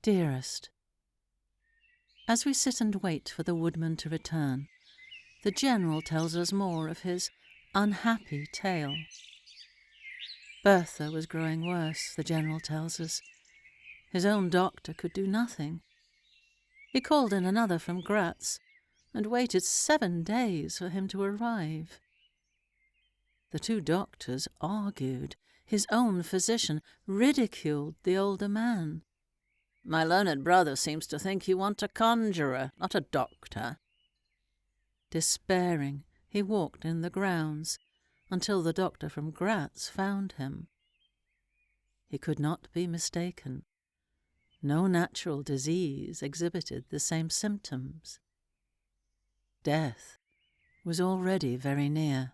Dearest, as we sit and wait for the woodman to return, the General tells us more of his unhappy tale. Bertha was growing worse, the General tells us. His own doctor could do nothing. He called in another from Graz and waited 7 days for him to arrive. The two doctors argued. His own physician ridiculed the older man. "My learned brother seems to think you want a conjurer, not a doctor." Despairing, he walked in the grounds until the doctor from Graz found him. He could not be mistaken. No natural disease exhibited the same symptoms. Death was already very near.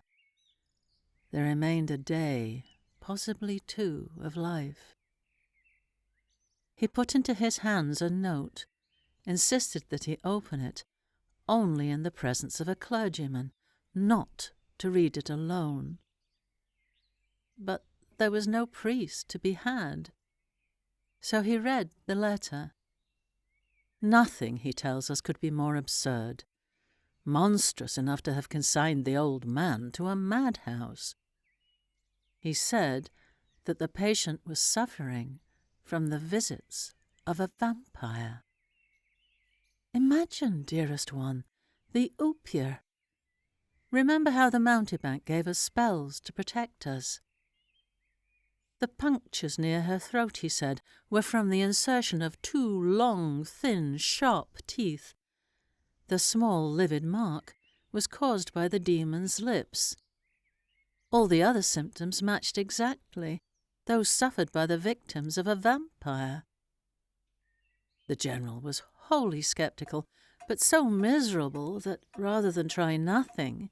There remained a day, possibly 2, of life. He put into his hands a note, insisted that he open it only in the presence of a clergyman, not to read it alone. But there was no priest to be had. So he read the letter. Nothing, he tells us, could be more absurd, monstrous enough to have consigned the old man to a madhouse. He said that the patient was suffering from the visits of a vampire. Imagine, dearest one, the opiate. Remember how the mountebank gave us spells to protect us. The punctures near her throat, he said, were from the insertion of 2 long, thin, sharp teeth. The small, livid mark was caused by the demon's lips. All the other symptoms matched exactly those suffered by the victims of a vampire. The General was wholly sceptical, but so miserable that, rather than try nothing,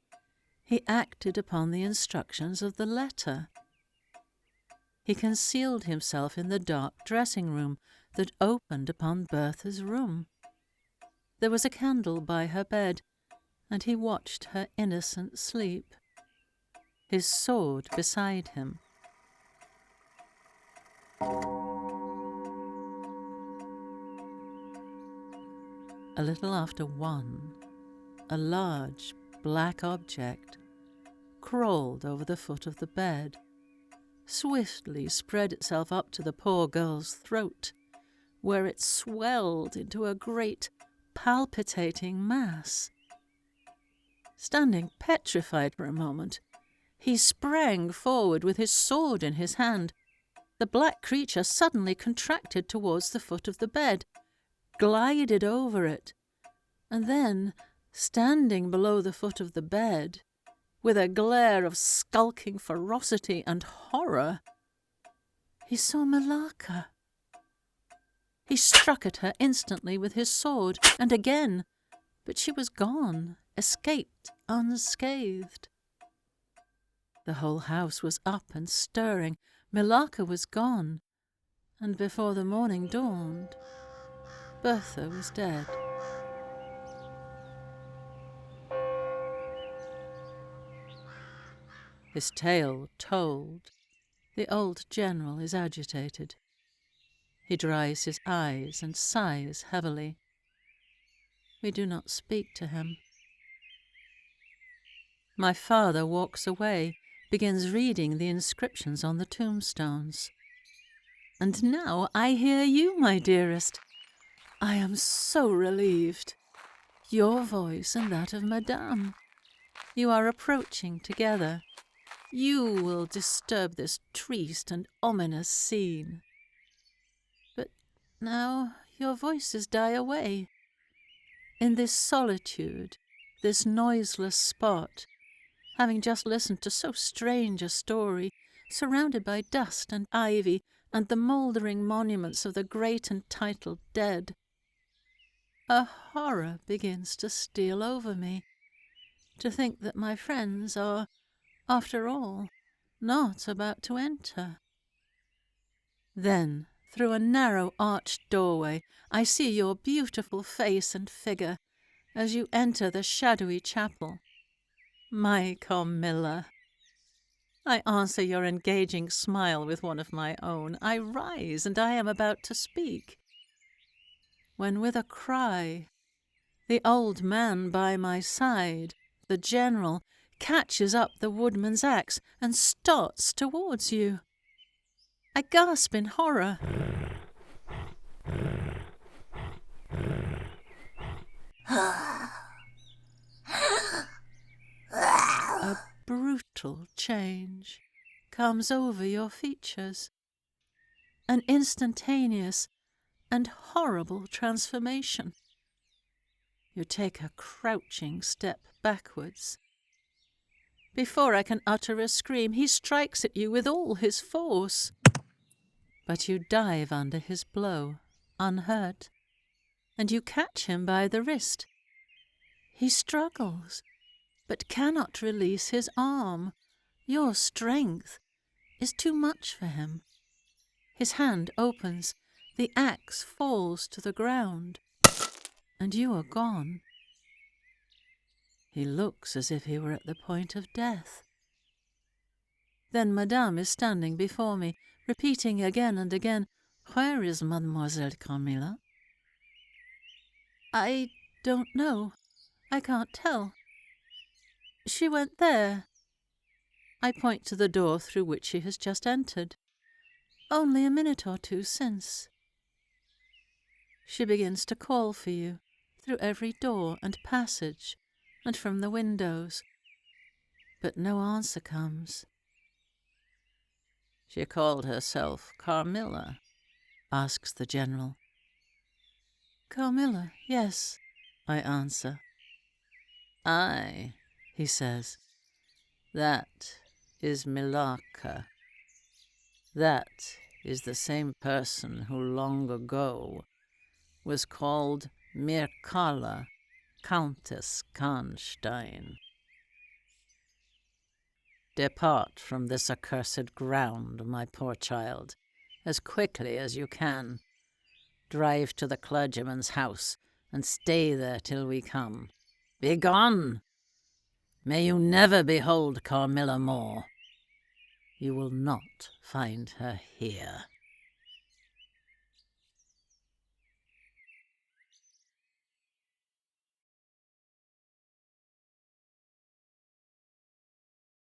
he acted upon the instructions of the letter. He concealed himself in the dark dressing-room that opened upon Bertha's room. There was a candle by her bed, and he watched her innocent sleep, his sword beside him. A little after 1, a large black object crawled over the foot of the bed, swiftly spread itself up to the poor girl's throat, where it swelled into a great palpitating mass. Standing petrified for a moment, he sprang forward with his sword in his hand. The black creature suddenly contracted towards the foot of the bed, glided over it, and then, standing below the foot of the bed, with a glare of skulking ferocity and horror, he saw Millarca. He struck at her instantly with his sword, and again, but she was gone, escaped unscathed. The whole house was up and stirring. Millarca was gone, and before the morning dawned, Bertha was dead. His tale told, the old General is agitated. He dries his eyes and sighs heavily. We do not speak to him. My father walks away, begins reading the inscriptions on the tombstones. And now I hear you, my dearest. I am so relieved. Your voice and that of Madame. You are approaching together. You will disturb this triste and ominous scene. But now your voices die away. In this solitude, this noiseless spot, having just listened to so strange a story, surrounded by dust and ivy and the mouldering monuments of the great and titled dead, a horror begins to steal over me, to think that my friends are, after all, not about to enter. Then, through a narrow arched doorway, I see your beautiful face and figure as you enter the shadowy chapel. My Carmilla! I answer your engaging smile with one of my own. I rise, and I am about to speak. when with a cry, the old man by my side, the general, catches up the woodman's axe and starts towards you. I gasp in horror. A brutal change comes over your features, an instantaneous and horrible transformation. You take a crouching step backwards. Before I can utter a scream, he strikes at you with all his force. But you dive under his blow, unhurt, and you catch him by the wrist. He struggles, but cannot release his arm. Your strength is too much for him. His hand opens, the axe falls to the ground, and you are gone. He looks as if he were at the point of death. Then Madame is standing before me, repeating again and again, "Where is Mademoiselle Carmilla?" "I don't know. I can't tell. She went there." I point to the door through which she has just entered. "Only a minute or two since." She begins to call for you, through every door and passage, and from the windows. But no answer comes. "She called herself Carmilla?" asks the general. "Carmilla, yes," I answer. "Aye," he says, "that is Milaka. That is the same person who long ago was called Mircalla, Countess Karnstein. Depart from this accursed ground, my poor child, as quickly as you can. Drive to the clergyman's house, and stay there till we come. Begone! May you never behold Carmilla more. You will not find her here."